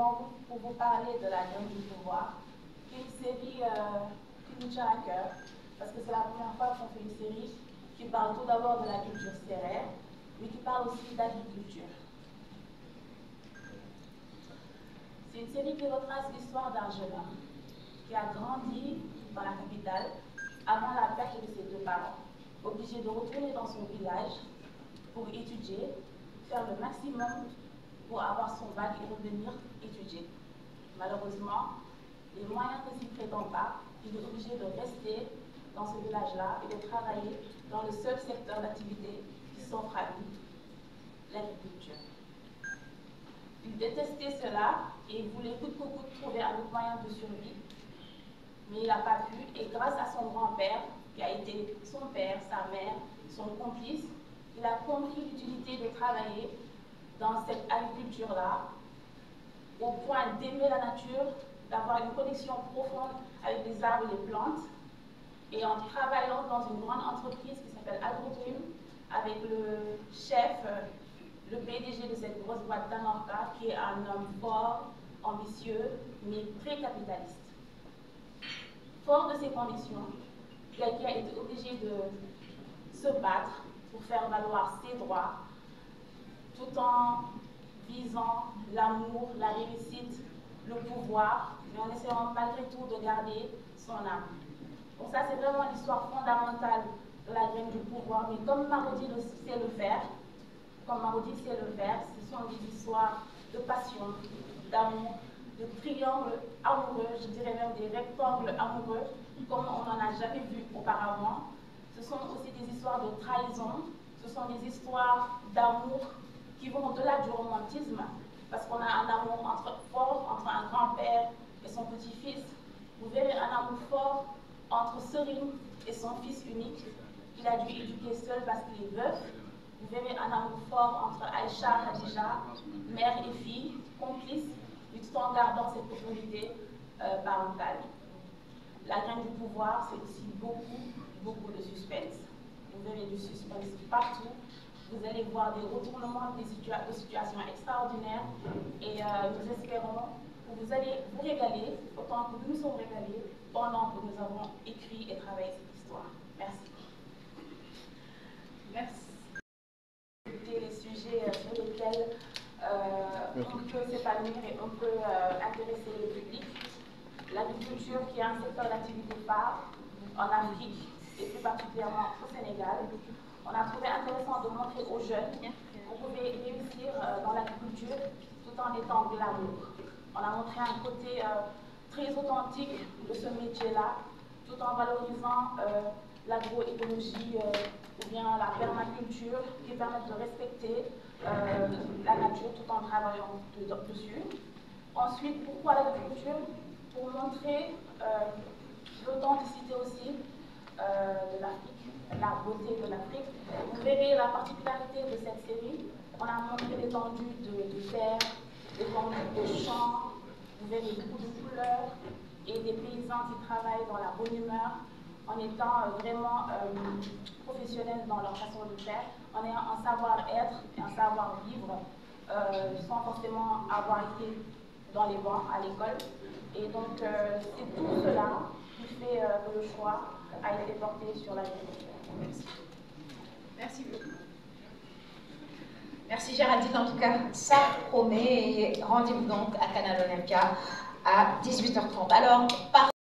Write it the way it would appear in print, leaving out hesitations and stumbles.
devant vous pour vous parler de La Graine du Pouvoir, qui est une série qui nous tient à cœur, parce que c'est la première fois qu'on fait une série qui parle tout d'abord de la culture sérère, mais qui parle aussi d'agriculture. C'est une série qui retrace l'histoire d'un jeune homme qui a grandi dans la capitale avant la perte de ses deux parents, obligé de retourner dans son village pour étudier, faire le maximum pour avoir son bac et revenir étudier. Malheureusement, les moyens ne s'y prêtent pas, il est obligé de rester dans ce village-là et de travailler dans le seul secteur d'activité qui s'offre à lui, l'agriculture. Il détestait cela et voulait coûte que coûte trouver un autre moyen de survie, mais il n'a pas pu, et grâce à son grand-père, qui a été son père, sa mère, son complice, il a compris l'utilité de travailler dans cette agriculture-là, au point d'aimer la nature, d'avoir une connexion profonde avec les arbres et les plantes, et en travaillant dans une grande entreprise qui s'appelle Agrotrim, avec le chef, le PDG de cette grosse boîte d'Anorca, qui est un homme fort, ambitieux, mais très capitaliste. Fort de ses conditions, quelqu'un a été obligé de se battre pour faire valoir ses droits, tout en visant l'amour, la réussite, le pouvoir, mais en essayant malgré tout de garder son âme. Donc ça, c'est vraiment l'histoire fondamentale de La Graine du Pouvoir, mais comme Marodi sait le faire, ce sont des histoires de passion, d'amour, de triangles amoureux, je dirais même des rectangles amoureux, comme on n'en a jamais vu auparavant. Ce sont aussi des histoires de trahison, ce sont des histoires d'amour qui vont au-delà du romantisme, parce qu'on a un amour fort entre un grand-père et son petit-fils. Vous verrez un amour fort entre Serine et son fils unique, qu'il a dû éduquer seul parce qu'il est veuf. Vous verrez un amour fort entre Aïcha et Khadija, mère et fille, complices, mais tout en gardant cette autorité parentale. La Graine du Pouvoir, c'est aussi beaucoup de suspense. Vous verrez du suspense partout. Vous allez voir des retournements de situations extraordinaires et nous espérons que vous allez vous régaler autant que nous nous sommes régalés pendant que nous avons écrit et travaillé cette histoire. Merci. Merci. Les sujets sur lesquels on peut s'épanouir et on peut intéresser le public. L'agriculture qui est un secteur d'activité phare en Afrique et plus particulièrement au Sénégal. On a trouvé intéressant de montrer aux jeunes qu'on pouvait réussir dans l'agriculture tout en étant glamour. On a montré un côté très authentique de ce métier-là, tout en valorisant l'agroécologie ou bien la permaculture qui permettent de respecter la nature tout en travaillant dessus. Ensuite, pourquoi l'agriculture? Pour montrer l'authenticité aussi de l'Afrique, la beauté de l'Afrique. Vous verrez la particularité de cette série. On a montré l'étendue de terre, l'étendue de champs. Vous verrez beaucoup de couleurs et des paysans qui travaillent dans la bonne humeur, en étant vraiment professionnels dans leur façon de faire, en ayant un savoir-être et un savoir-vivre, sans forcément avoir été dans les bancs à l'école. Et donc, c'est tout cela qui fait que le choix a été porté sur l'agriculture. Merci. Merci beaucoup. Merci Géraldine, en tout cas, ça promet. Et rendez-vous donc à Canal Olympia à 18h30. Alors, par